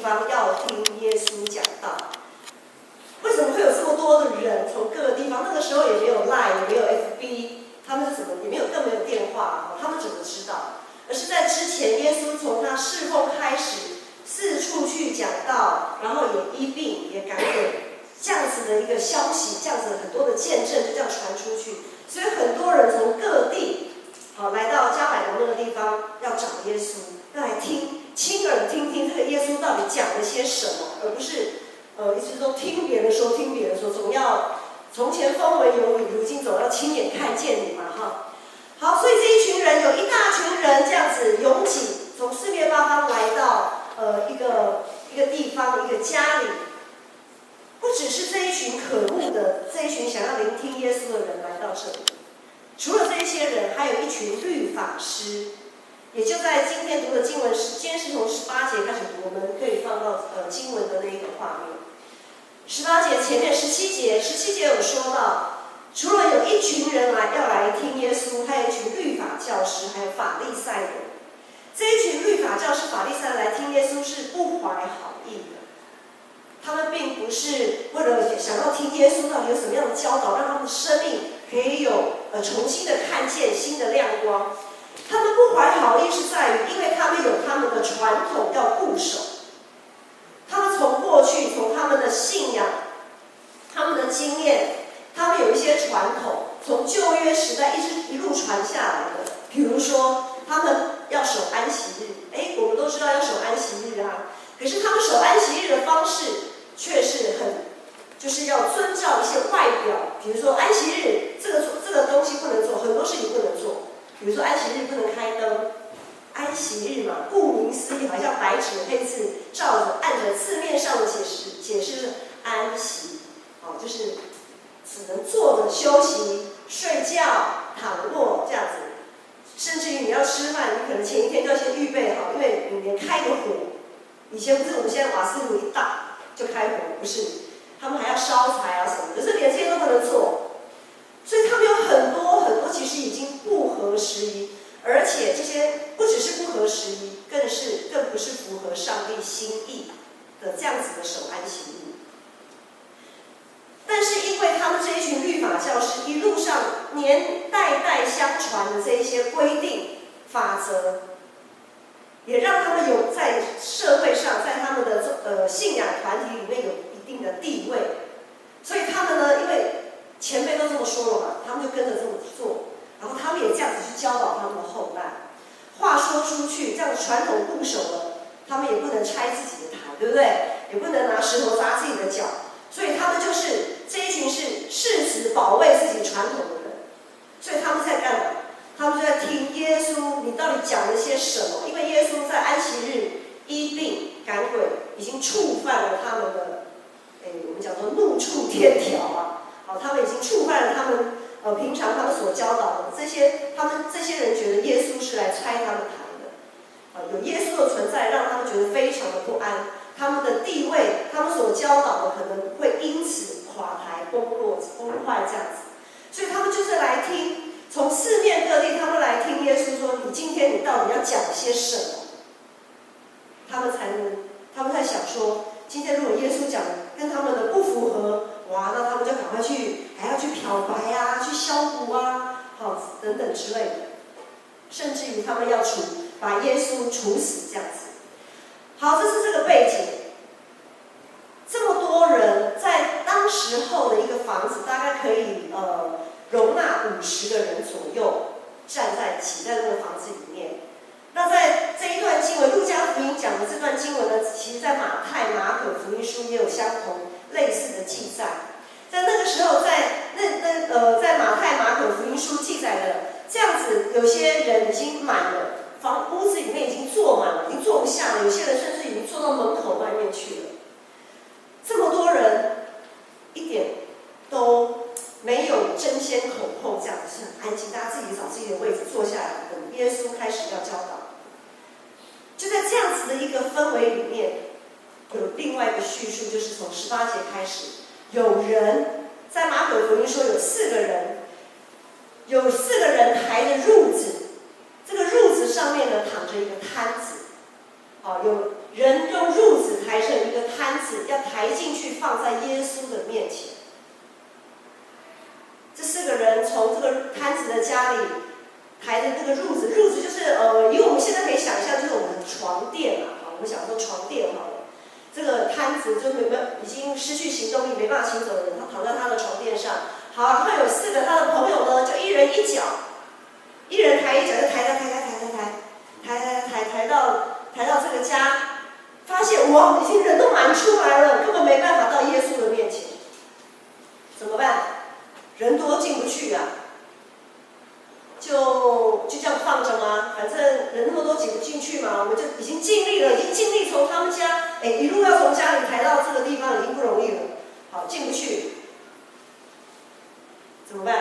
方要听耶稣讲道。为什么会有这么多的人从各个地方？那个时候也没有 LINE， 也没有 FB， 他们是怎么也没有更没有电话，他们怎么知道？而是在之前，耶稣从他侍奉开始，四处去讲道，然后也医病，也赶鬼，这样子的一个消息，这样子很多的见证就这样传出去，所以很多人从各地来到加百农那个地方要找耶稣，要来亲耳听听这个耶稣到底讲了些什么，而不是一直都听别人说，总要从前风闻有你，如今总要亲眼看见你嘛哈。好，所以这一群人有一大群人这样子拥挤，从四面八方来到一个地方一个家里，不只是这一群渴慕的这一群想要聆听耶稣的人来到这里，除了这一些人，还有一群律法师。也就在今天读的经文，今天是从18节开始读，我们可以放到经文的那一个画面。18节前面17节有说到，除了有一群人要来听耶稣，还有一群律法教师，还有法利赛人。这一群律法教师、法利赛人来听耶稣是不怀好意的，他们并不是为了想要听耶稣到底有什么样的教导，让他们的生命可以有重新的看见新的亮光。他们不怀好意是在于，因为他们有他们的传统要固守，他们从过去从他们的信仰、他们的经验，他们有一些传统，从旧约时代一路传下来的。比如说，他们要守安息日，我们都知道要守安息日啊，可是他们守安息日的方式却是就是要遵照一些外表，比如说安息日这个东西不能做，很多事情不能做。比如说安息日不能开灯，安息日嘛，顾名思义，好像白纸黑字按着字面上的解释安息，就是只能坐着休息、睡觉、躺卧这样子。甚至于你要吃饭，你可能前一天就要先预备好，因为你连开个火，以前不是我们现在瓦斯炉一打就开火，不是，他们还要烧柴啊什么的，可是连这些都不能做。所以他们有很多其实已经不合时宜，而且这些不只是不合时宜，更不是符合上帝心意的这样子的守安息日。但是因为他们这一群律法教师一路上代相传的这一些规定法则，也让他们有在社会上，在他们的信仰团体里面有一定的地位。所以他们呢，因为前辈都这么说了嘛，他们就跟着这么做，然后他们也这样子去教导他们的后代。话说出去，这样传统固守了，他们也不能拆自己的台，对不对？也不能拿石头砸自己的脚，所以他们就是这一群是誓死保卫自己传统的人。所以他们在干嘛？他们就在听耶稣，你到底讲了些什么？因为耶稣在安息日医病赶鬼，已经触犯了他们的，我们讲说怒触天条啊。他们已经触犯了他们平常他们所教导的他们这些人觉得耶稣是来拆他们台的，有耶稣的存在让他们觉得非常的不安，他们的地位，他们所教导的可能会因此垮台、崩坏这样子，所以他们就是来听，从四面各地他们来听耶稣说：“你今天你到底要讲些什么？”他们在想说，今天如果耶稣讲跟他们的不符合，哇，那他们就赶快还要去漂白啊，去消毒啊，等等之类的，甚至于他们要把耶稣处死这样子。好，这是这个背景。这么多人在当时候的一个房子，大概可以容纳50个人左右站在一起，在那个房子里面。那在这一段经文，路加福音讲的这段经文呢，其实在马太、马可福音书也有相同类似的记载。在那个时候，在马太、马可福音书记载的这样子，有些人已经满了，屋子里面已经坐满了，已经坐不下了，有些人甚至已经坐到门口外面去了。这么多人，一点都没有争先恐后，这样子是很安静，大家自己找自己的位置坐下来，等耶稣开始要教导。就在这样子的一个氛围里面，有另外一个叙述，就是从18节开始，有人在马可福音说有4个人，抬着褥子，这个褥子上面呢躺着一个摊子，好，有人用褥子抬成一个摊子，要抬进去放在耶稣的面前。这4个人从这个摊子的家里抬着这个褥子，褥子就是以我们现在可以想象，就是我们的床垫嘛，我们想说床垫好了。这个摊子就已经失去行动力，没办法行走的人，他躺在他的床垫上。好，然后有4个他的朋友呢，就一人一脚，一人抬一脚，就抬到这个家，发现哇，已经人都满出来了，根本没办法到耶稣的面前，怎么办？人多进不去啊，就这样放着吗？反正人那么多挤不进去嘛，我们就已经尽力了，已经尽力从他们家，一路要从家里抬到这个地方，已经不容易了。好，进不去，怎么办？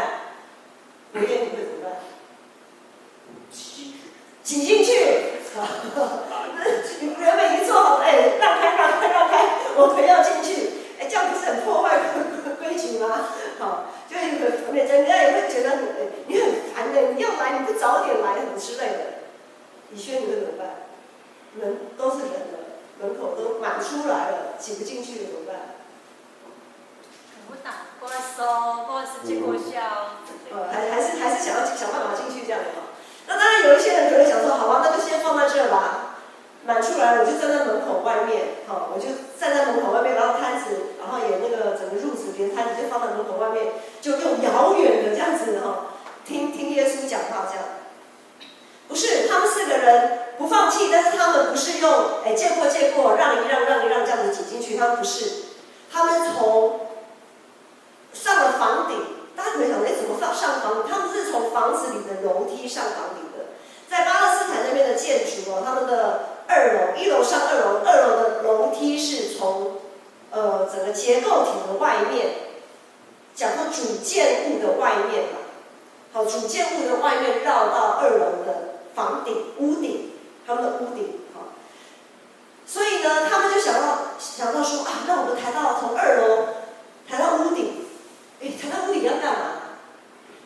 你会怎么办？挤进去。你原本已经做好了，让开，我们要进去，这样不是很破坏规矩吗？好，就人家也会觉得你很烦的，你要来你不早点来什么之类的。以轩你会怎么办？人都是人了，门口都满出来了，挤不进去了怎么办？我打过来收，或者是接过笑。还是想办法进去这样的嘛。那当然有一些人可能想说，好吧，那就先放在这吧。满出来我就站在门口外面，我就站在门口外面，然后摊子，然后也那个整个褥子连摊子就放在门口外面，就用遥远的这样子听耶稣讲话这样。不是，他们4个人不放弃，但是他们不是用借过让一让这样子挤进去，他们不是，他们从上了房顶。大家可以想，怎么上房顶？他们是从房子里的楼梯上房顶的。在巴勒斯坦那边的建筑他们的2楼，1楼上2楼，2楼的楼梯是从整个结构体的外面，讲说主建物的外面嘛，好，主建物的外面绕到2楼的房顶、屋顶，他们的屋顶，所以呢，他们就想到说啊，那我们从2楼抬到屋顶。抬到屋顶要干嘛？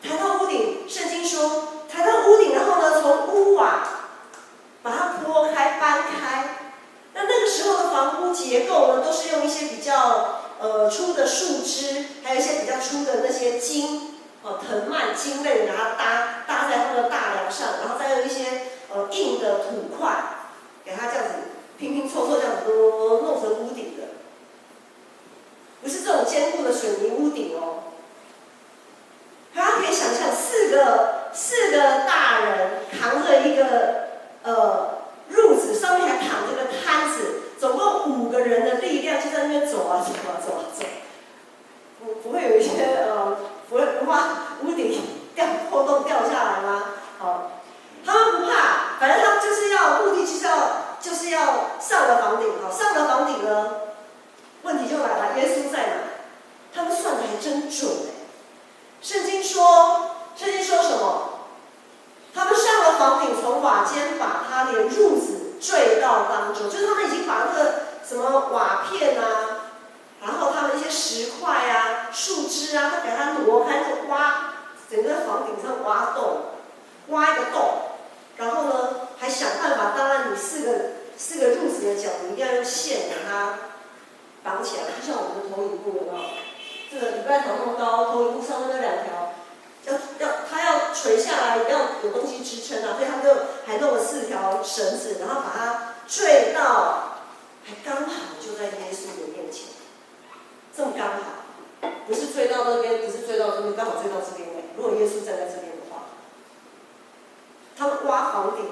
抬到屋顶，圣经说，抬到屋顶，然后呢，从屋瓦把它拨开、搬开。那个时候的房屋结构呢，都是用一些比较粗的树枝，还有一些比较粗的那些茎，藤蔓、茎类，把它搭在它们的大梁上，然后再用一些硬的土块，给它这样子拼凑这样子弄成屋顶的。不是这种坚固的水泥屋顶大家可以想象4个大人扛着一个褥子，上面还躺着个摊子，总共5个人的力量就在那边走啊。不会有一些不怕屋顶破洞掉下来吗？他们不怕，反正他们目的就是要上了房顶。上了房顶呢，问题就来了，耶稣在哪？他们算的还真准圣经说什么？他们上了房顶，从瓦间把他连褥子坠到当中，就是他们已经把那个什么瓦片啊，然后他们一些石块啊、树枝啊，都给它挪开，挖整个房顶上挖一个洞，然后呢，还想办法，当然你四个褥子的脚，你一定要用线给它绑起来，就像我们的投影布有没有？这个礼拜堂那么高，投影布上面那2条，它要垂下来，要有东西支撑啊，所以他们就还弄了4条绳子，然后把它坠到，还刚好就在耶稣的面前，这么刚好，不是坠到那边，不是坠到这边，刚好坠到这边如果耶稣站在这边的话，他们挖房顶，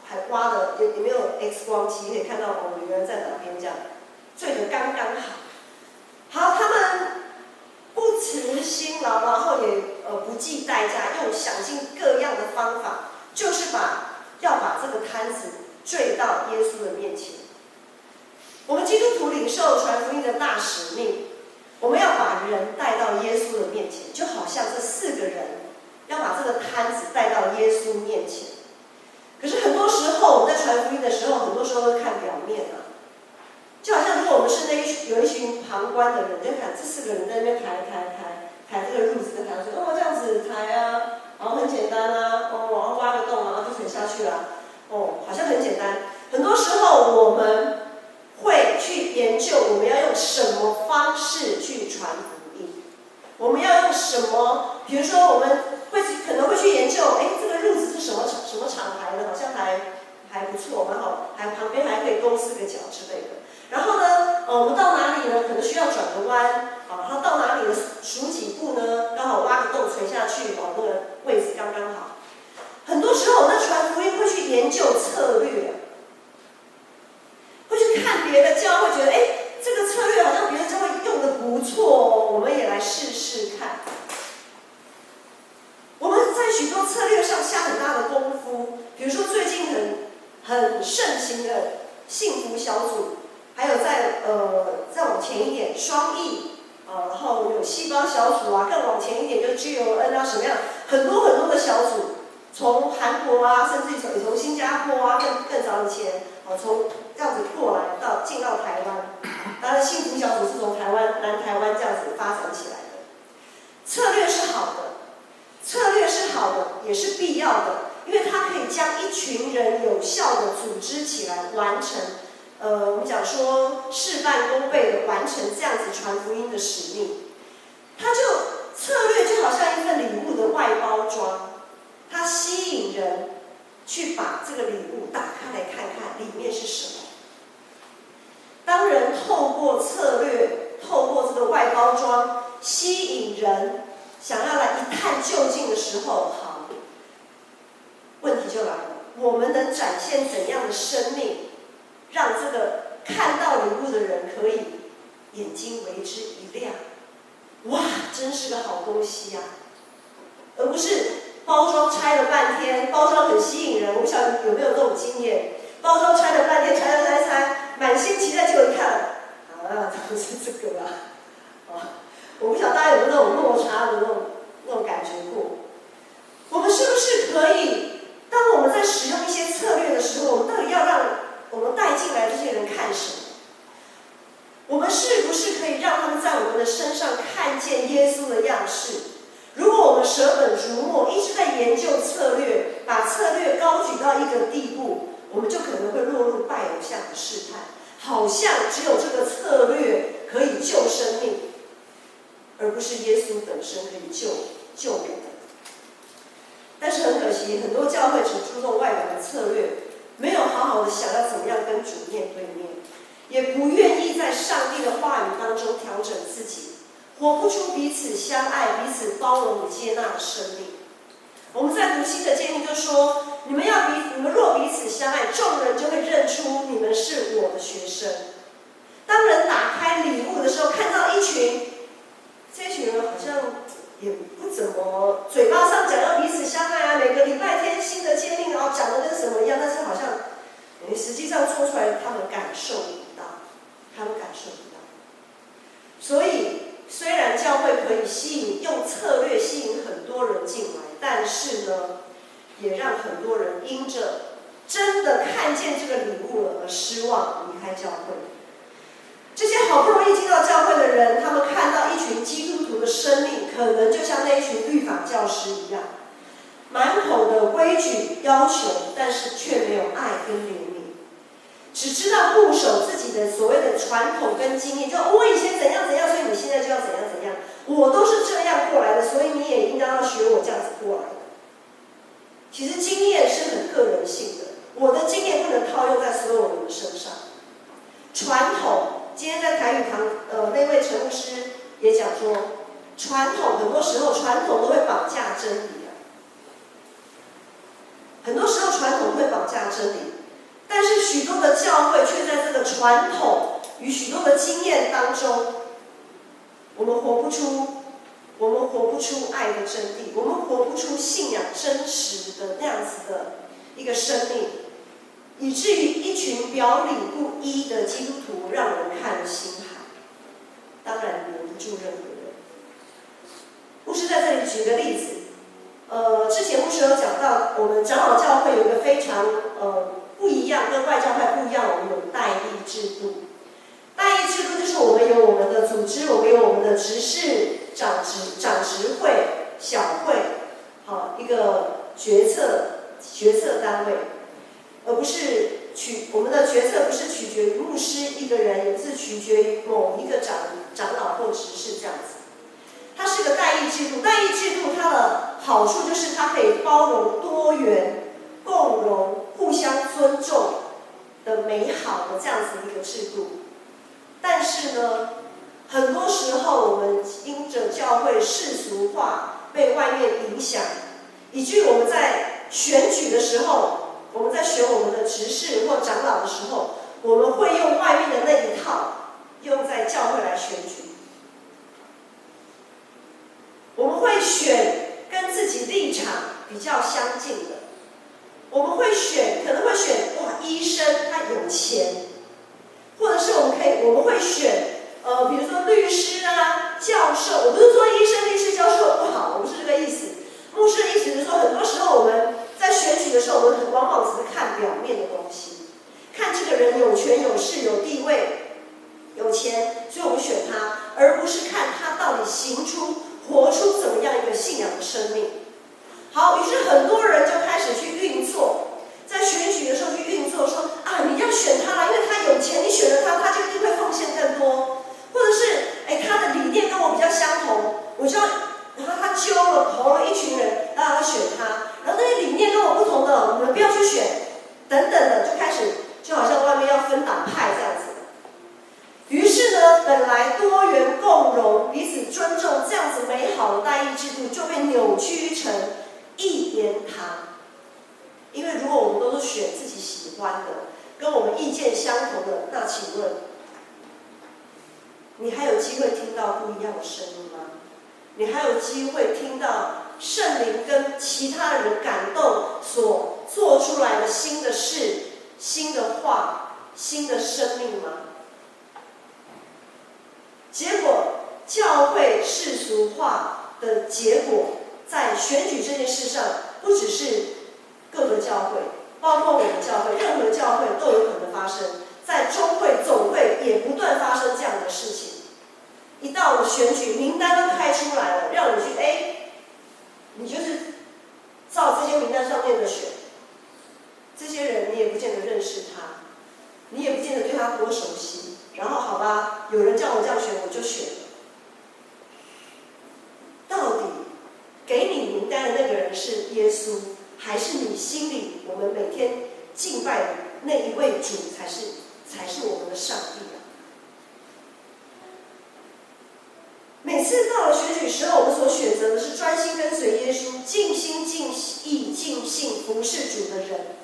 还挖的也没有 X 光机可以看到我们原来在哪边这样，坠得刚刚好。好，他们不辞辛劳，然后也不计代价，用想尽各样的方法，就是要把这个摊子坠到耶稣的面前。我们基督徒领受传福音的大使命，我们要把人带到耶稣的面前，就好像这4个人要把这个摊子带到耶稣面前。可是很多时候我们在传福音的时候，很多时候都看表面啊。就好像如果我们是有一群旁观的人，就看这4个人在那边抬这个褥子，就抬说这样子抬啊，然后很简单啊，然后挖个洞啊，就沉下去了，好像很简单。很多时候我候，我们会去研究我们要用什么方式去传福音，我们要用什么？比如说，我们可能会去研究，这个褥子是什么厂牌的，好像还不错，蛮好，旁边还可以勾4个角之类的。然后呢，我们到哪里呢？可能需要转个弯，然后到哪里呢？数几步呢？刚好挖个洞垂下去，那个位置刚刚好。很多时候，我们传福音会去研究策略，会去看别的教会，觉得这个策略好像别的教会用的不错哦，我们也来试试看。我们在许多策略上下很大的功夫，比如说最近很盛行的幸福小组，还有再往前一点双翼然后有细胞小组啊，更往前一点就是 GON 啊，什么样很多的小组，从韩国啊，甚至于从新加坡啊，更早以前从这样子过来进到台湾，当然幸福小组是从南台湾这样子发展起来的。策略是好的，也是必要的，因为它可以将一群人有效的组织起来，完成我们讲说事半功倍的完成这样子传福音的使命。策略就好像一份礼物的外包装，它吸引人去把这个礼物打开来看看里面是什么。当人透过策略，透过这个外包装吸引人想要来一探究竟的时候，好，问题就来了，我们能展现怎样的生命，让这个看到礼物的人可以眼睛为之一亮？哇，真是个好东西呀！而不是包装拆了半天，包装很吸引人，我不晓得有没有这种经验，包装拆了半天，拆，满心期待，结果一看，不是这个我不晓得大家有没有那种落差的那种感觉过？我们是不是可以，当我们在使用一些策略的时候，我们到底要让我们带进来这些人看什么？我们是不是可以让他们在我们的身上看见耶稣的样式？如果我们舍本逐末，一直在研究策略，把策略高举到一个地步，我们就可能会落入拜偶像的试探，好像只有这个策略可以救生命，而不是耶稣本身可以救人的。但是很可惜，很多教会只注重外表的策略，没有好好的想要怎么样跟主面对面，也不愿意在上帝的话语当中调整自己，活不出彼此相爱、彼此包容与接纳的生命。我们在读新的诫命就说：你们若彼此相爱，众人就会认出你们是我的学生。当人打开礼物的时候，看到这群人好像也不怎么嘴巴上讲要彼此相爱啊，每个礼拜天新的诫命讲的跟什么一样，但是好像实际上做出来他们感受不到。所以虽然教会可以用策略吸引很多人进来，但是呢，也让很多人因着真的看见这个礼物了而失望离开教会。这些好不容易进到教会的人，他们看到一群基督徒的生命，可能就像那一群律法教师一样，满口的规矩要求，但是却没有爱跟怜悯，只知道固守自己的所谓的传统跟经验，就我以前怎样，所以你现在就要怎样，我都是这样过来的，所以你也应当要学我这样子过来的。其实经验是很个人性的，我的经验不能套用在所有人的身上。传统，今天在台语堂那位陈牧师也讲说，传统很多时候传统都会绑架真理很多时候传统会绑架真理，但是许多的教会却在这个传统与许多的经验当中，我们活不出爱的真谛，我们活不出信仰真实的那样子的一个生命，以至于一群表里不一的基督徒让人看了心寒，当然留不住任何人。牧师在这里举个例子，之前牧师有讲到，我们长老教会有一个非常不一样，跟外教会不一样，我们有代议制度。代议制度就是我们有我们的组织，我们有我们的执事、长执会、小会，一个决策单位，而不是我们的决策不是取决于牧师一个人，也不是取决于某一个长老或执事这样子。它是个代议制度，代议制度它的好处就是它可以包容多元、共融、互相尊重的美好的这样子一个制度。但是呢，很多时候我们因着教会世俗化，被外面影响，以至于我们在选举的时候，我们在选我们的执事或长老的时候，我们会用外面的那一套用在教会来选举。我们会选跟自己立场比较相近的，我们可能会选医生他有钱，或者是我们会选比如说律师啊、教授。我不是说医生、律师、教授不好，我不是这个意思。牧师的意思是说，很多时候我们在选举的时候，我们往往只是看表面的东西，看这个人有权有势有地位有钱，所以我们选他，而不是看他到底活出怎么样一个信仰的生命。好，于是很多人就开始去运作，在选举的时候去运作，说啊，你要选他啦，因为他有钱，你选了他，他就一定会奉献更多，或者是他的理念跟我比较相同，我就要，然后他投了一群人，让他选他，然后那些理念跟我不同的，我们不要去选，等等的，就开始就好像外面要分党派这样子。于是呢，本来多元共融、彼此尊重这样子美好的代议制度，就被扭曲成一言堂。因为如果我们都是选自己喜欢的，跟我们意见相同的，那请问，你还有机会听到不一样的声音吗？你还有机会听到圣灵跟其他人感动所做出来的新的事、新的话、新的生命吗？结果，教会世俗化的结果，在选举这件事上，不只是各个教会，包括我们教会，任何教会都有可能发生。在中会、总会也不断发生这样的事情。一到了选举，名单都开出来了，让你去你就是照这些名单上面的选。这些人你也不见得认识他，你也不见得对他多熟悉。然后好吧，有人叫我这样选，我就选了。到底给你名单的那个人是耶稣，还是你心里我们每天敬拜的那一位主才是我们的上帝啊？每次到了选举时候，我们所选择的是专心跟随耶稣、尽心尽意尽性服侍主的人，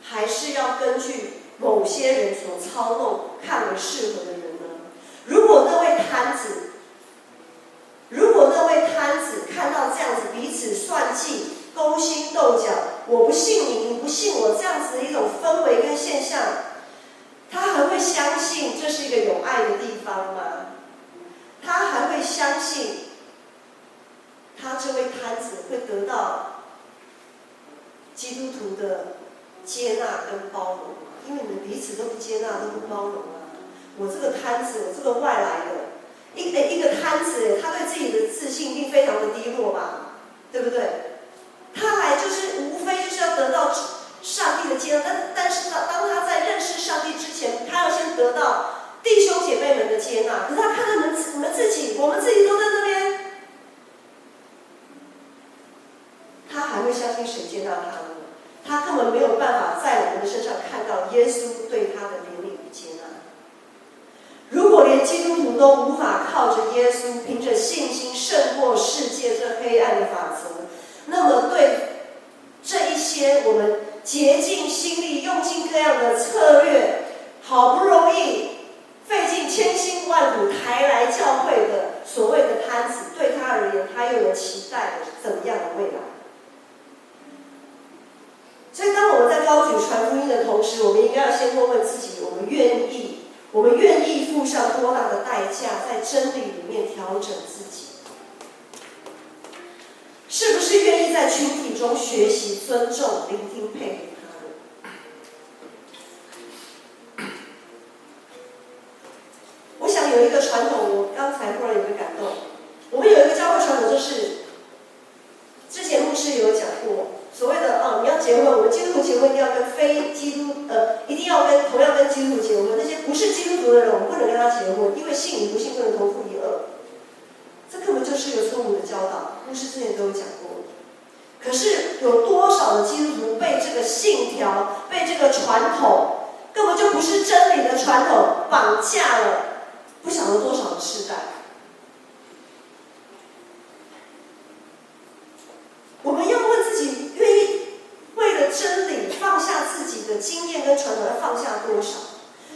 还是要根据某些人所操弄看为适合的人呢？如果那位摊子看到这样子彼此算计、勾心斗角，我不信你，你不信我，这样子的一种氛围跟现象，他还会相信这是一个有爱的地方吗？他还会相信他这位摊子会得到基督徒的接纳跟包容吗？因为你们彼此都不接纳，都不包容啊！我这个摊子，我这个外来的，一个摊子，他对自己的自信一定非常的低落吧，对不对？他来就是无非就是要得到上帝的接纳，但是当他在认识上帝之前，他要先得到弟兄姐妹们的接纳。可是他看到你们自己，我们自己都在那边，他还会相信谁接纳他呢？他根本没有办法在我们的身上看到耶稣对他的怜悯与接纳。如果连基督徒都无法靠着耶稣，凭着信心胜过世界这黑暗的法则，那么对这一些我们竭尽心力、用尽各样的策略，好不容易费尽千辛万苦抬来教会的所谓的摊子，对他而言，他又有期待怎么样的未来？所以，当我们在高举传福音的同时，我们应该要先问问自己：我们愿意付上多大的代价，在真理里面调整自己？是不是愿意在群体中学习、尊重、聆听、配合他人？我想有一个传统，我刚才忽然有一个感动。我们有一个教会传统，就是之前牧师有讲过，所谓的你要结婚，我们基督徒结婚一定要跟非基督一定要同样跟基督徒结婚，那些不是基督徒的人，我们不能跟他结婚，因为信与不信不能同负一恶。这根本就是一个错误的教导，牧师之前都有讲过。可是有多少的基督徒被这个信条、被这个传统，根本就不是真理的传统绑架了，不晓得多少的世代。我们要问自己，愿意为了真理放下自己的经验跟传统，要放下多少？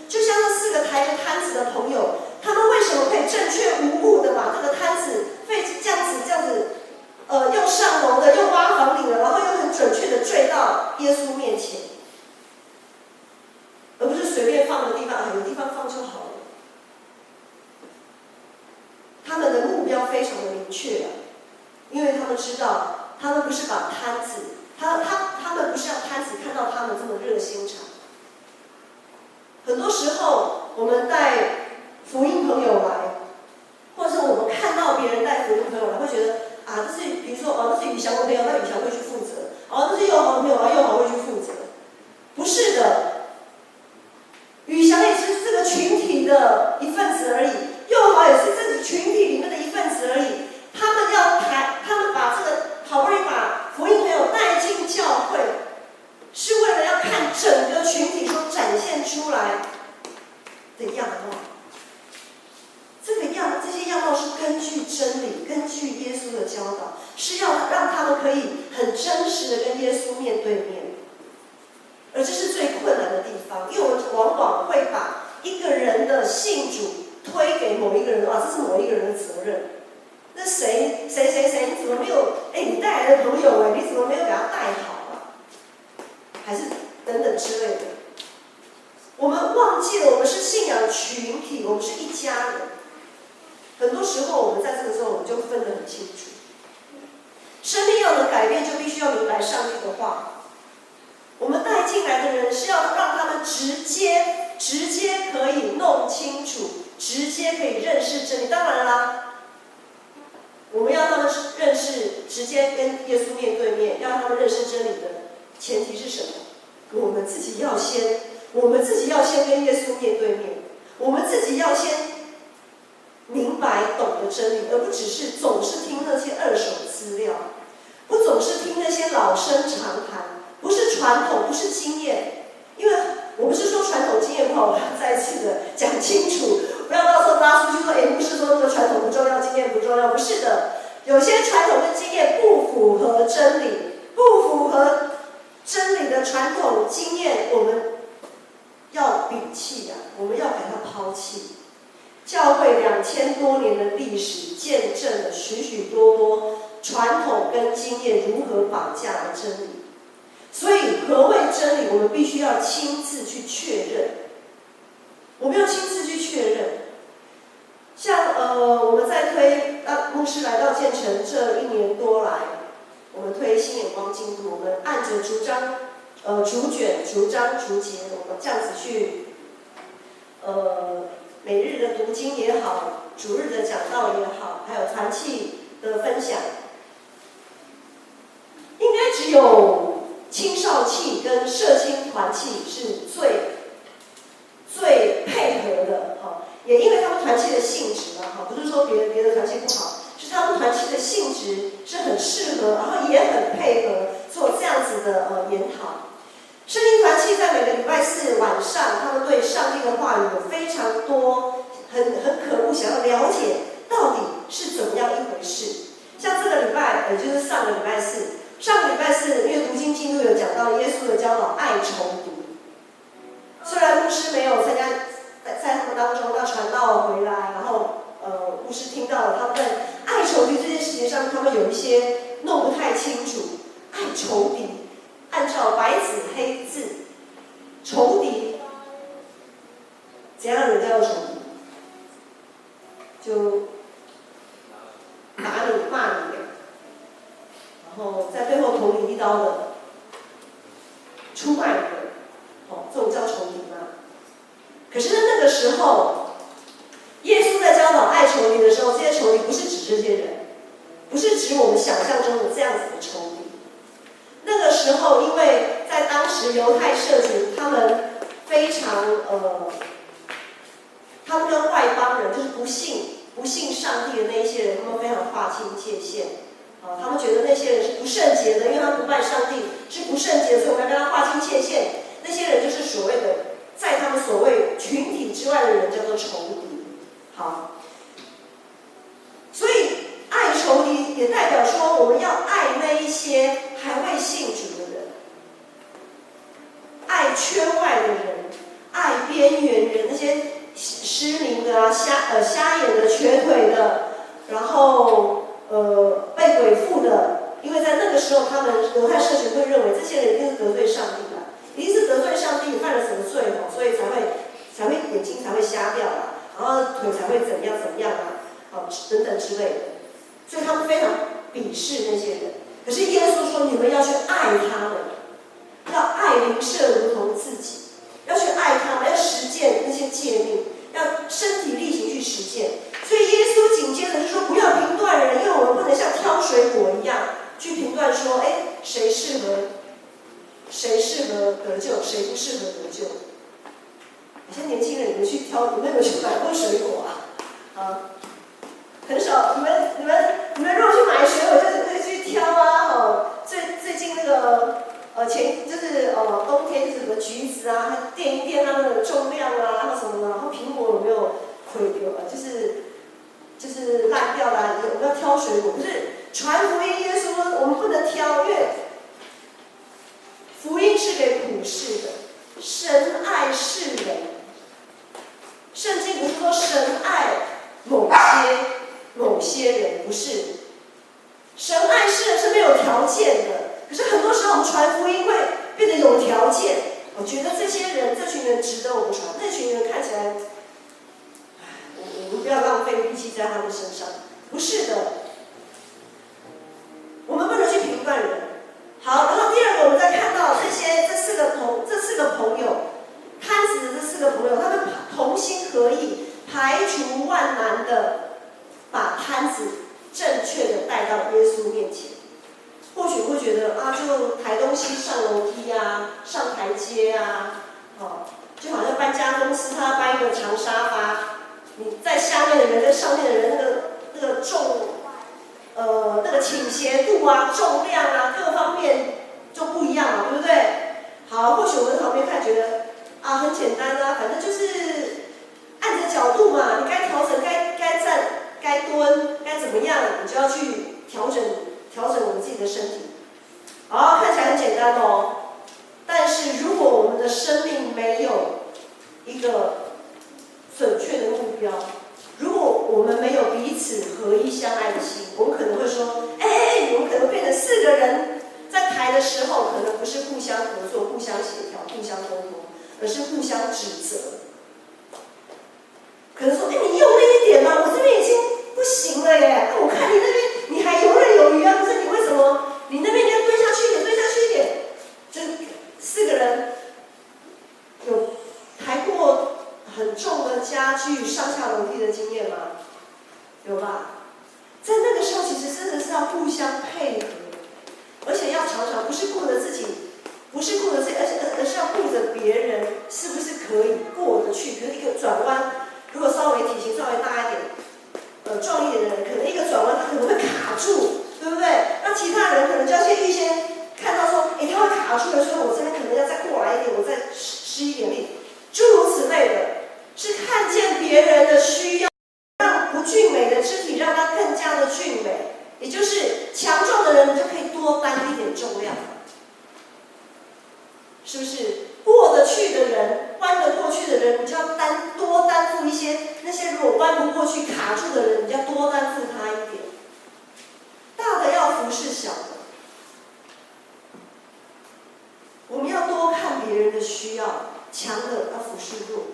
就像那4个抬着摊子的朋友，他们为什么可以正确无误的把这个摊子这样子，用上楼的，用挖房顶的，然后又很准确的坠到耶稣面前，而不是随便放的地方，有地方放就好了。他们的目标非常的明确因为他们知道，他们不是把摊子，他们不是让摊子看到他们这么热心肠。很多时候，我们带福音朋友来，或者是我们看到别人带福音朋友来，会觉得这是比如说这是宇翔的朋友，那宇翔会去负责；这是佑豪的朋友，佑豪会去负责。不是的，宇翔也是这个群体的一份子而已，佑豪也是这个群体里面的一份子而已。他们把这个好不容易把福音朋友带进教会，是为了要看整个群体所展现出来的样貌。这些样貌是根据真理，根据耶稣的教导，是要让他们可以很真实的跟耶稣面对面。而这是最困难的地方，因为我们往往会把一个人的信主推给某一个人，这是某一个人的责任。那谁，你怎么没有？你带来的朋友，你怎么没有给他带好还是等等之类的。我们忘记了，我们是信仰群体，我们是一家人。很多时候，我们在这个时候，我们就分得很清楚。生命要能改变，就必须要明白上帝的话。我们带进来的人是要让他们直接可以弄清楚，直接可以认识真理。当然啦，我们要他们认识，直接跟耶稣面对面，要他们认识真理的前提是什么？我们自己要先跟耶稣面对面，我们自己要先明白懂得真理，而不只是总是听那些二手资料，不总是听那些老生常谈，不是传统，不是经验。因为我不是说传统经验不好，我要再次的讲清楚，不要到时候拉出去说，不是说那个传统不重要，经验不重要，不是的。有些传统跟经验不符合真理，不符合真理的传统经验，我们要摒弃我们要给它抛弃。教会2000多年的历史，见证了许许多多传统跟经验如何绑架了真理。所以，何谓真理？我们必须要亲自去确认。我们要亲自去确认。像我们在推牧师来到建成这1年多来，我们推新眼光进度，我们按着逐章、逐卷、逐章、逐节，我们这样子去每日的读经也好，主日的讲道也好，还有团契的分享，应该只有青少契跟社青团契是最配合的也因为他们团契的性质不是说别的团契不好，是他们团契的性质是很适合，然后也很配合做这样子的研讨。圣经团契在每个礼拜4晚上，他们对上帝的话语有非常多很渴慕想要了解到底是怎么样一回事。像这个礼拜，也就是上个礼拜4，因为读经进度有讲到耶稣的教导爱仇敌。虽然牧师没有参加在他们当中，那传道回来，然后牧师听到了他们在爱仇敌这件事情上，他们有一些弄不太清楚。爱仇敌，按照白纸黑字，仇敌怎样人叫仇敌？就打你骂你，然后在背后捅你一刀的，出卖的，这种叫仇敌吗？可是那个时候，耶稣在教导爱仇敌的时候，这些仇敌不是指这些人，不是指我们想象中的这样子的仇敌。那个时候，因为在当时犹太社群，他们非常他们跟外邦人，就是不信上帝的那一些人，他们非常划清界限。他们觉得那些人是不圣洁的，因为他们不拜上帝，是不圣洁的，所以我们要跟他划清界限。那些人就是所谓的，在他们所谓群体之外的人，叫做仇敌。好，所以爱仇敌也代表说，我们要爱那一些还未信主的人，爱圈外的人，爱边缘人，那些失明的啊、瞎眼的、瘸腿的，然后被鬼附的，因为在那个时候，他们犹太社群会认为这些人一定是得罪上帝的，一定是得罪上帝，犯了什么罪哦，所以才会眼睛才会瞎掉啊，然后腿才会怎么样啊，等等之类的，所以他们非常鄙视那些人。可是耶稣说，你们要去爱他们，要爱邻舍如同自己，要去爱他们，要实践那些诫命，要身体力行去实践。所以耶稣紧接着就说，不要评断人，因为我们不能像挑水果一样去评断说，谁适合得救，谁不适合得救。有些年轻人，你们有没有去买过水果啊？很少。你们如果去买水果，就是去挑啊。最近那个冬天就是什么橘子啊，垫一垫它的重量啊，然后什么的，然后苹果有没有毁掉就是烂掉啦，我们要挑水果。可是传福音，耶稣说我们不能挑，因为福音是给普世的，神爱世人。圣经不是说神爱某些人，不是。神爱世人是没有条件的，可是很多时候我们传福音会变得有条件。我觉得这群人值得我们传，那群人看起来，我们不要浪费力气在他们身上。不是的，我们不能去评断人。好，然后第二个，我们再看到这四个朋友，摊子的这四个朋友，他们同心合意，排除万难的把摊子正确的带到耶稣面前。或许会觉得就抬东西上楼梯啊，上台阶啊，就好像搬家公司他搬一个长沙发，你在下面的人跟上面的人那个重，那个倾斜度啊、重量啊各方面就不一样嘛，对不对？好，或许我们在旁边看觉得很简单啊，反正就是按着角度嘛，你该调整、该站、该蹲、该怎么样，你就要去调整我们自己的身体。好，看起来很简单哦。但是如果我们的生命没有一个准确的目标，如果我们没有彼此合一相爱的心，我们可能会说，我们可能变成4个人在台的时候，可能不是互相合作、互相协调、互相沟通，而是互相指责。可能说，你用力一点嘛，我这边已经不行了耶。我看你那边你还游刃有余啊，可是你为什么你那边你要蹲下去一点？这4个人有抬过很重的家具上下楼梯的经验吗？有吧？在那个时候，其实真的是要互相配合，而且要常常不是顾着自己，而是要顾着别人是不是可以过得去。比如一个转弯，如果稍微体型稍微大一点，壮一点的人，可能一个转弯他可能会卡住，对不对？那其他人可能就要预先看到说，他会卡住的，所以我这边可能要再过来一点，我再施一点力，诸如此类的，是看见别人的需要，让不俊美的肢体让它更加的俊美，也就是强壮的人，你就可以多担一点重量，是不是？过得去的人，弯得过去的人，你就要多担负一些；那些如果弯不过去、卡住的人，你就要多担负他一点。大的要服侍小的，我们要多看别人的需要，强的要服侍弱的。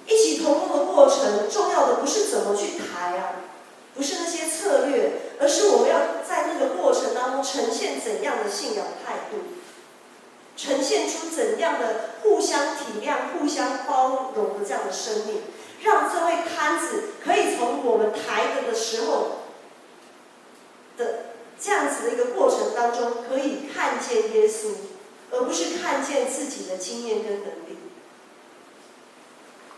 一起同工的过程，重要的不是怎么去抬不是那些策略，而是我们要在那个过程当中呈现怎样的信仰态度。呈现出怎样的互相体谅、互相包容的这样的生命，让这位摊子可以从我们抬着的时候的这样子的一个过程当中，可以看见耶稣，而不是看见自己的经验跟能力。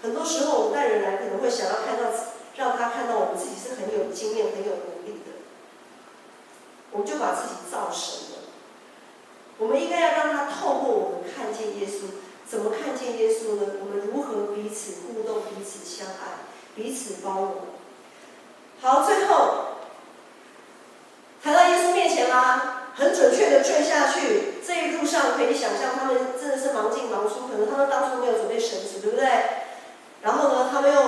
很多时候我们带人来可能会想要让他看到我们自己是很有经验、很有能力的，我们就把自己造神了。我们应该要让他透过我们看见耶稣。怎么看见耶稣呢？我们如何彼此互动、彼此相爱、彼此包容？好，最后抬到耶稣面前啦，很准确的坠下去。这一路上可以想象，他们真的是忙进忙出，可能他们当初没有准备绳子，对不对？然后呢，他们又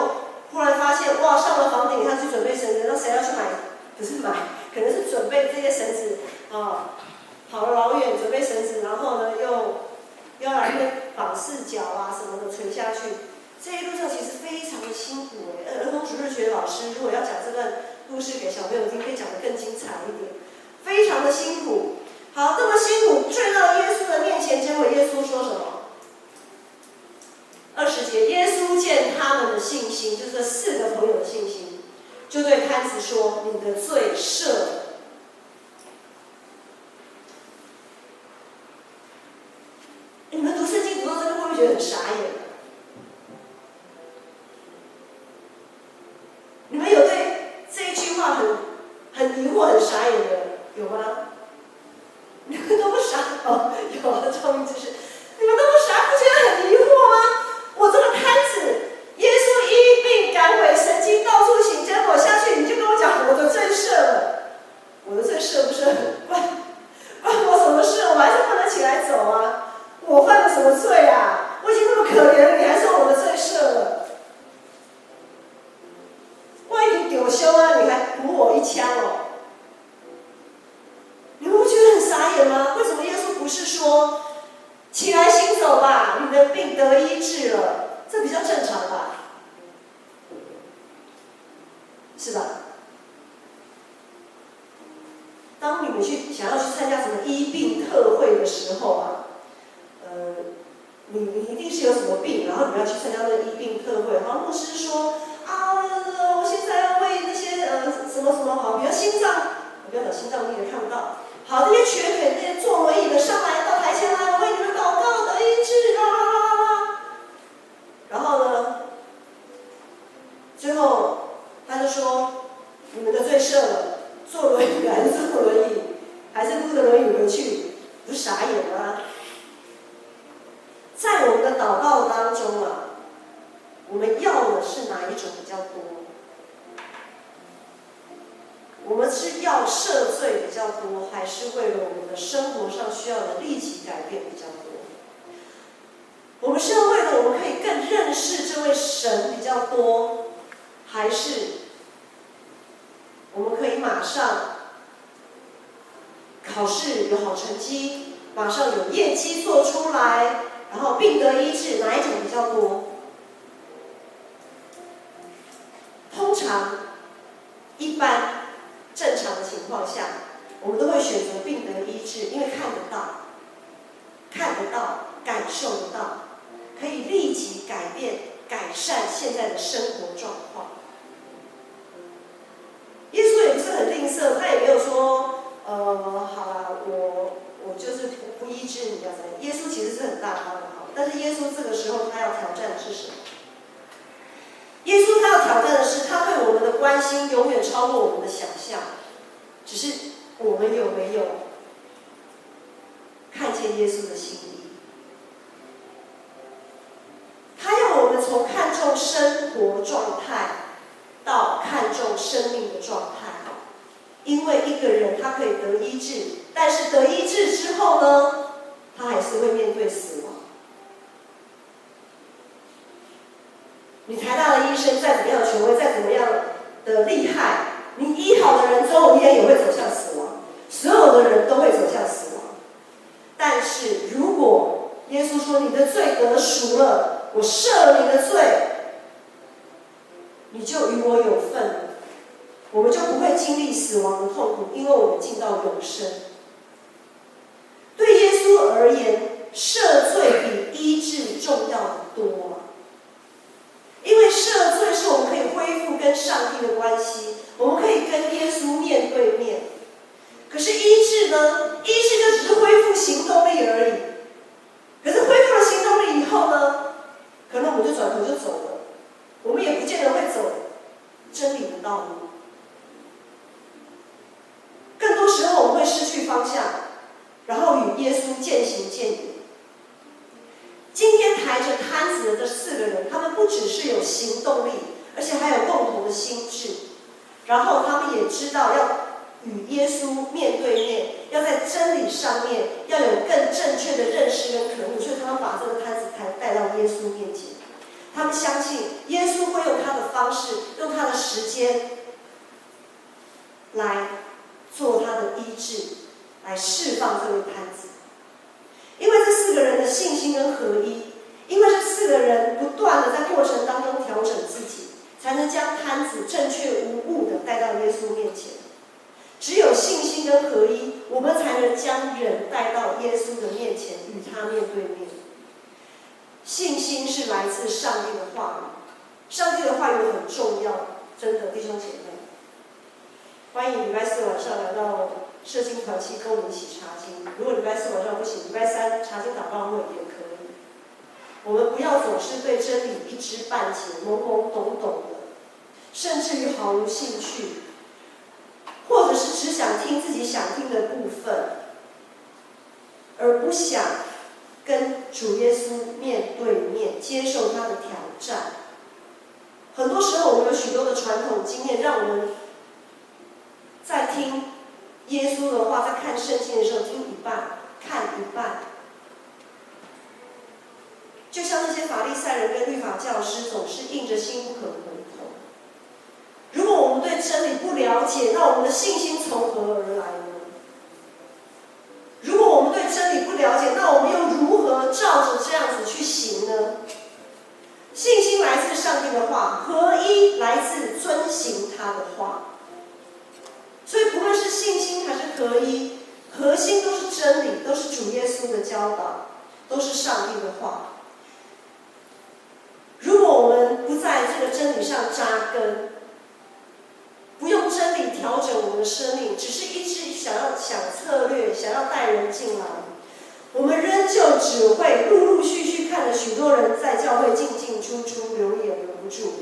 忽然发现，哇，上了房顶，他去准备绳子，那谁要去买？不是买，可能是准备这些绳子啊，跑了老远准备绳子，然后呢又要来那边绑四角啊什么的垂下去。这一路上其实非常的辛苦儿童主日学老师如果要讲这段故事给小朋友听，可以讲得更精彩一点，非常的辛苦。好，这么辛苦坠到耶稣的面前，结果耶稣说什么？20节，耶稣见他们的信心，就是这4个朋友的信心，就对摊子说：“你的罪赦了。”你们读圣经读到这边，会不会觉得很傻眼？你们有对这一句话很疑惑、很傻眼的有吗？你们都不傻哦，有了终于就是你们都不傻，不觉得很疑惑吗？我这个摊子，耶稣医病赶鬼，神经到处行，结果下去你就跟我讲我的罪赦了，我的罪赦不赦？关我什么事？我还是不能起来走啊！我犯了什么罪啊？我已经那么可怜了，你还说我的罪赦了？我已经丢胸啊，你还补我一枪哦？你们不觉得很傻眼吗？为什么耶稣不是说起来行走吧，你的病得医治了？这比较正常吧？是吧？当你们想要去参加什么医病特会的时候啊，你一定是有什么病，然后你们要去参加那个医病特会，然后牧师说啊，我现在要为那些什么什么好，比如心脏，不要讲心脏病的看不到。好，这些瘸腿、这些坐轮椅的上来到台前来，我为你们祷告得医治啊！然后呢，最后他就说：“你们的罪赦了，坐轮椅还是坐轮椅，还是撸着轮椅回去？不是傻眼吗？”在我们的祷告当中啊，我们要的是哪一种比较多？我们是要赦罪比较多，还是为了我们的生活上需要的立即改变比较多？我们是要为了我们可以更认识这位神比较多，还是我们可以马上考试有好成绩，马上有业绩做出来，然后病得医治，哪一种比较多？通常一般正常的情况下，我们都会选择病得医治，因为看得到，感受得到，可以立即改变、改善现在的生活状况。耶稣也不是很吝啬，他也没有说，好啦，我就是不医治你啊怎么样？耶稣其实是很大方的，好，但是耶稣这个时候他要挑战的是什么？耶稣他要挑战的是，他对我们的关心永远超过我们的想象，只是我们有没有看见耶稣的心意？他要我们从看重生活状态到看重生命的状态，因为一个人他可以得医治，但是得医治之后呢，他还是会面对死亡。你台大的医生再怎么样的权威，再怎么样的厉害，你医好的人总有一天也会走向死亡，所有的人都会走向死亡。但是如果耶稣说你的罪得赎了，我赦了你的罪，你就与我有份了，我们就不会经历死亡的痛苦，因为我们进到永生。对耶稣而言，赦罪比医治重要的多。因为赦罪是我们可以恢复跟上帝的关系，我们可以跟耶稣面对面。可是医治呢？医治就只是恢复行动力而已。可是恢复了行动力以后呢，可能我们就转头就走了。真理的道路。更多时候我们会失去方向，然后与耶稣渐行渐远。今天抬着摊子的这4个人，他们不只是有行动力，而且还有共同的心智，然后他们也知道要与耶稣面对面，要在真理上面要有更正确的认识跟可悟，所以他们把这个摊子带到耶稣面前。他们相信耶稣会用他的方式，用他的时间来做他的医治，来释放这位摊子。因为这4个人的信心跟合一，因为这4个人不断的在过程当中调整自己，才能将摊子正确无误的带到耶稣面前。只有信心跟合一，我们才能将人带到耶稣的面前，与他面对面。信心是来自上帝的话语，上帝的话语很重要，真的，弟兄姐妹。欢迎礼拜4晚上来到社经团契跟我们一起查经。如果礼拜4晚上不行，礼拜3查经祷告会也可以。我们不要总是对真理一知半解、懵懵懂懂的，甚至于毫无兴趣，或者是只想听自己想听的部分，而不想跟主耶稣面对面，接受他的挑战。很多时候，我们有许多的传统经验，让我们在听耶稣的话，在看圣经的时候听一半，看一半。就像那些法利赛人跟律法教师，总是硬着心不肯回头。如果我们对真理不了解，那我们的信心从何而来呢？如果我们对真理不了解，那我们又如何照着这样子去行呢？信心来自上帝的话，合一来自遵行他的话。所以不论是信心还是合一，核心都是真理，都是主耶稣的教导，都是上帝的话。如果我们不在这个真理上扎根，不用真理调整我们的生命，只是一直想策略，想要带人进来，我们仍旧只会陆陆续续看着许多人在教会进进出出，留也留不住。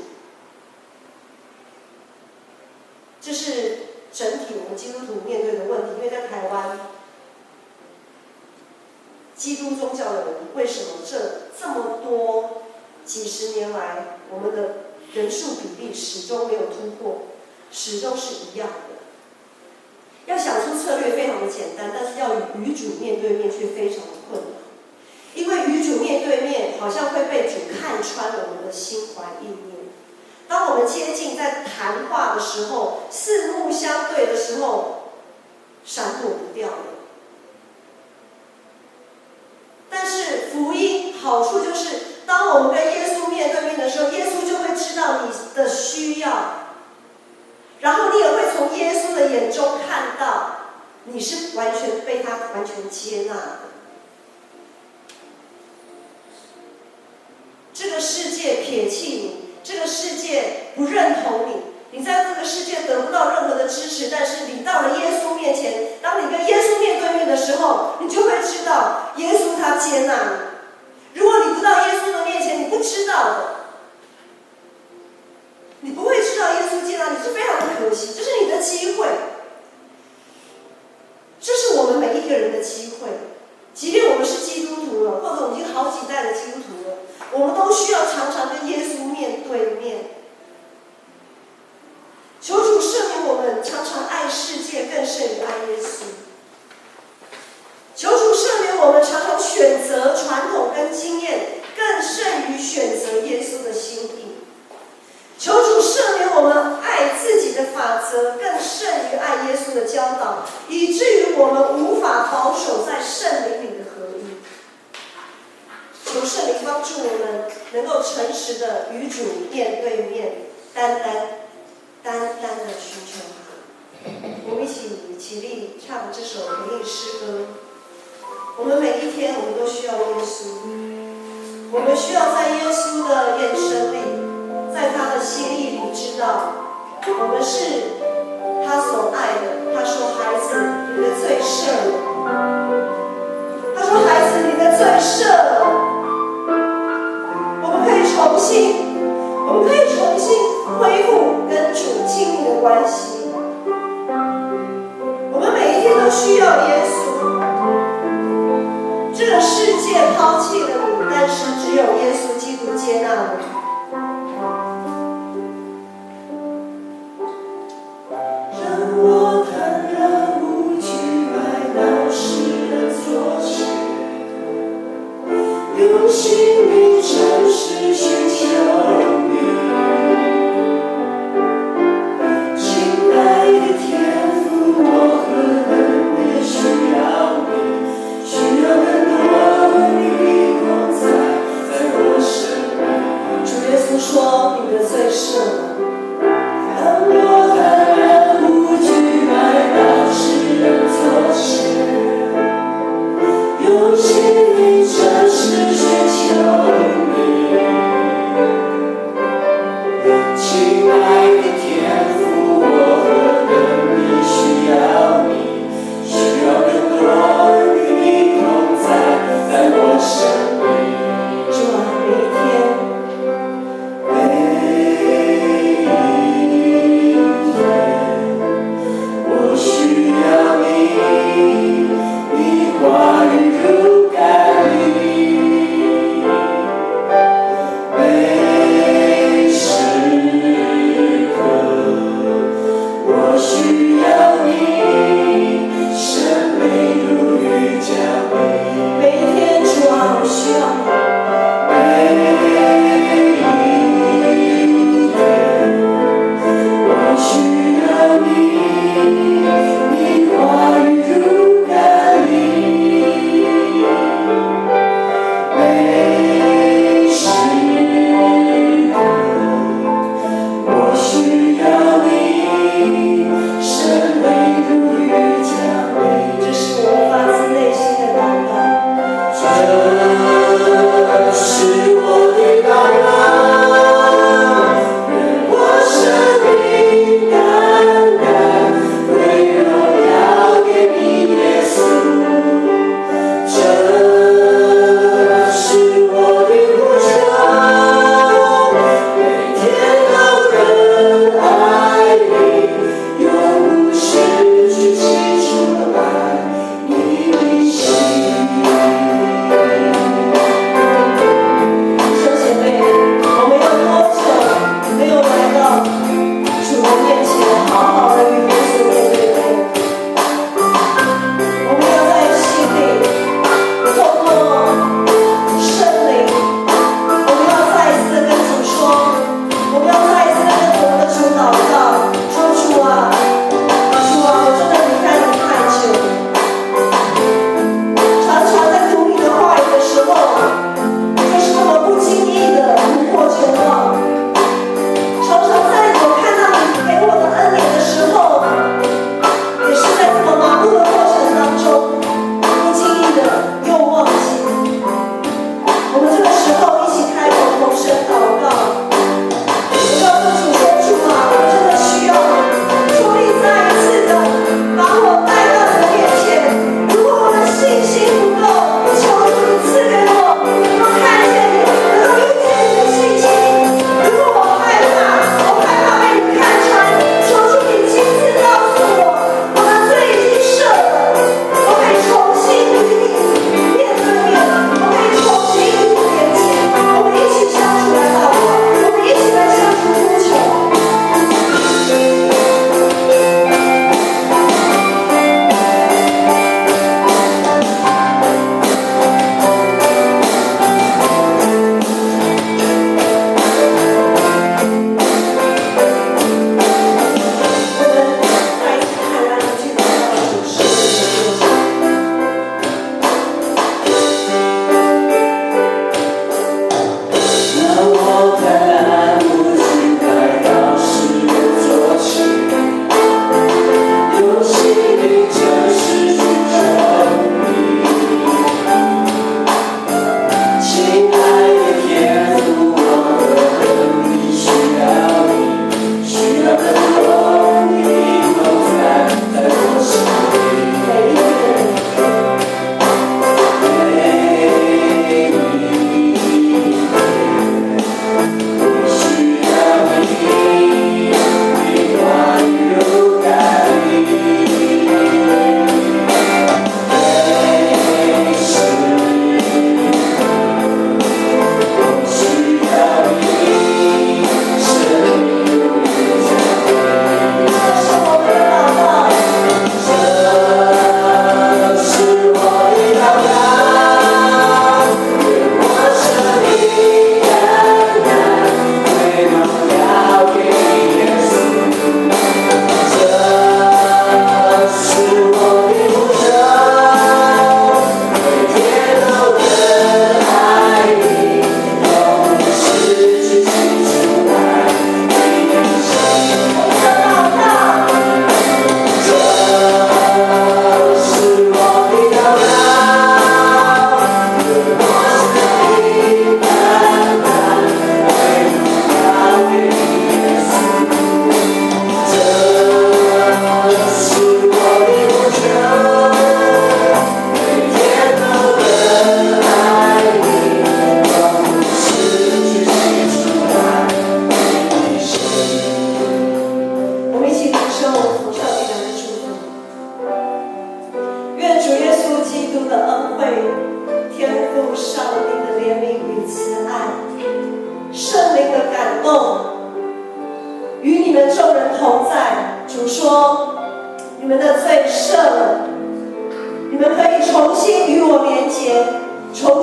这是整体我们基督徒面对的问题，因为在台湾，基督宗教的人为什么这么多几十年来，我们的人数比例始终没有突破，始终是一样的。要想出策略非常的简单，但是要与主面对面却非常的困难，因为与主面对面好像会被主看穿我们的心怀意念。当我们接近在谈话的时候，四目相对的时候，闪躲不掉了。但是福音好处就是，当我们跟耶稣面对面的时候，耶稣就会知道你的需要，然后你也会从耶稣的眼中看到，你是完全被他完全接纳的。这个世界撇弃你，这个世界不认同你，你在这个世界得不到任何的支持，但是你到了耶稣面前，当你跟耶稣面对面的时候，你就会知道耶稣他接纳你。如果你不到耶稣的面前，你不知道的，你不会知道耶稣接纳你，是非常的可惜。这是你的机会，这是我们每一个人的机会。即便我们是基督徒了，或者我们已经好几代的基督徒了，我们都需要常常跟耶稣面对面。求主赦免我们常常爱世界更胜于爱耶稣。求主赦免我们常常选择传统跟经验更胜于选择耶稣的心意。求主赦免我们爱自己的法则更胜于爱耶稣的教导，以至于我们无法保守在圣灵里的合一。求圣灵帮助我们能够诚实的与主面对面，单单的寻求他。我们一起起立唱这首回应诗歌。我们每一天我们都需要耶稣，我们需要在耶稣的眼神里，在他的心意里知道我们是他所爱的。他说孩子，你的罪赦了。他说孩子，你的罪赦了。我们可以重新恢恢复跟主亲密的关系。我们每一天都需要耶稣。这个世界抛弃了你，但是只有耶稣基督接纳了你。让我坦然无惧来到世人所需，用心灵诚实寻求你。亲爱的天父，我何等的需要你，需要更多你的同在，在我生命。主耶稣说，你的罪赦了。让我坦然无惧来到世人所需，用心灵诚实寻求你。亲爱的天父，我何等地需要你，需要更多你的同在，在我生命。主啊，每一天们的罪赦了，你们可以重新与我连结，重